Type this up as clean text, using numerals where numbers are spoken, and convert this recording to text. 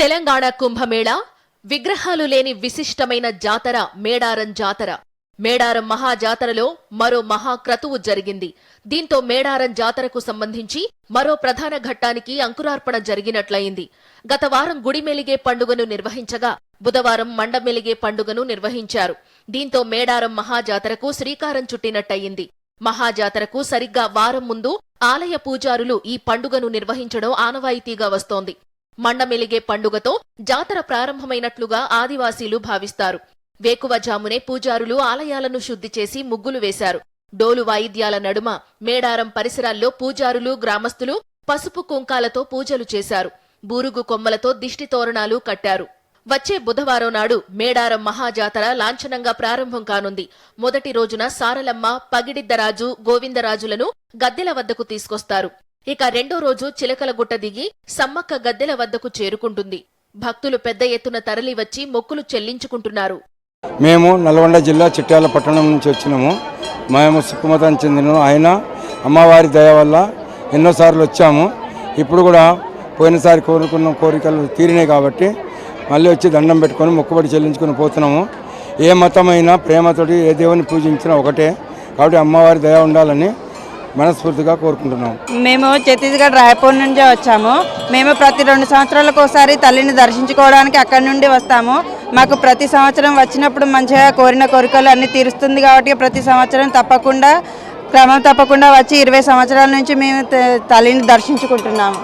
తెలంగాణ కుంభమేళా విగ్రహాలు లేని విశిష్టమైన జాతర మేడారం జాతర. మేడారం మహాజాతరలో మరో మహాక్రతువు జరిగింది. దీంతో మేడారం జాతరకు సంబంధించి మరో ప్రధాన ఘట్టానికి అంకురార్పణ జరిగినట్లయింది. గత వారం గుడిమెలిగే పండుగను నిర్వహించగా బుధవారం మండమెలిగే పండుగను నిర్వహించారు. దీంతో మేడారం మహాజాతరకు శ్రీకారం చుట్టినట్టయింది. మహాజాతరకు సరిగ్గా వారం ముందు ఆలయ పూజారులు ఈ పండుగను నిర్వహించడం ఆనవాయితీగా వస్తోంది. మండమెలిగే పండుగతో జాతర ప్రారంభమైనట్లుగా ఆదివాసీలు భావిస్తారు. వేకువజామునే పూజారులు ఆలయాలను శుద్ధి చేసి ముగ్గులు వేశారు. డోలు వాయిద్యాల నడుమ మేడారం పరిసరాల్లో పూజారులు గ్రామస్తులు పసుపు కుంకాలతో పూజలు చేశారు. బూరుగు కొమ్మలతో దిష్టి తోరణాలు కట్టారు. వచ్చే బుధవారం నాడు మేడారం మహాజాతర లాంఛనంగా ప్రారంభం కానుంది. మొదటి రోజున సారలమ్మ, పగిడిద్దరాజు, గోవిందరాజులను గద్దెల వద్దకు తీసుకొస్తారు. ఇక రెండో రోజు చిలకలగుట్ట దిగి సమ్మక్క గద్దెల వద్దకు చేరుకుంటుంది. భక్తులు పెద్ద ఎత్తున తరలివచ్చి మొక్కులు చెల్లించుకుంటున్నారు. మేము నల్గొండ జిల్లా చిట్యాల పట్టణం నుంచి వచ్చినాము. మేము సిక్కు మతానికి చెందిన ఆయన అమ్మవారి దయ వల్ల ఎన్నోసార్లు వచ్చాము. ఇప్పుడు కూడా పోయినసారి కోరుకున్న కోరికలు తీరినాయి కాబట్టి మళ్ళీ వచ్చి దండం పెట్టుకొని మొక్కుబడి చెల్లించుకొని పోతున్నాము. ఏ మతమైనా ప్రేమతోటి ఏ దేవుని పూజించినా ఒకటే కాబట్టి అమ్మవారి దయ ఉండాలని మనస్ఫూర్తిగా కోరుకుంటున్నాం. మేము ఛత్తీస్గఢ్ రాయపూర్ నుంచి వచ్చాము. మేము ప్రతి 2 సంవత్సరాలకు ఒకసారి తల్లిని దర్శించుకోవడానికి అక్కడి నుండి వస్తాము. మాకు ప్రతి సంవత్సరం వచ్చినప్పుడు మంచిగా కోరిన కోరికలు అన్ని తీరుస్తుంది కాబట్టి ప్రతి సంవత్సరం క్రమం తప్పకుండా వచ్చి 20 సంవత్సరాల నుంచి మేము తల్లిని దర్శించుకుంటున్నాము.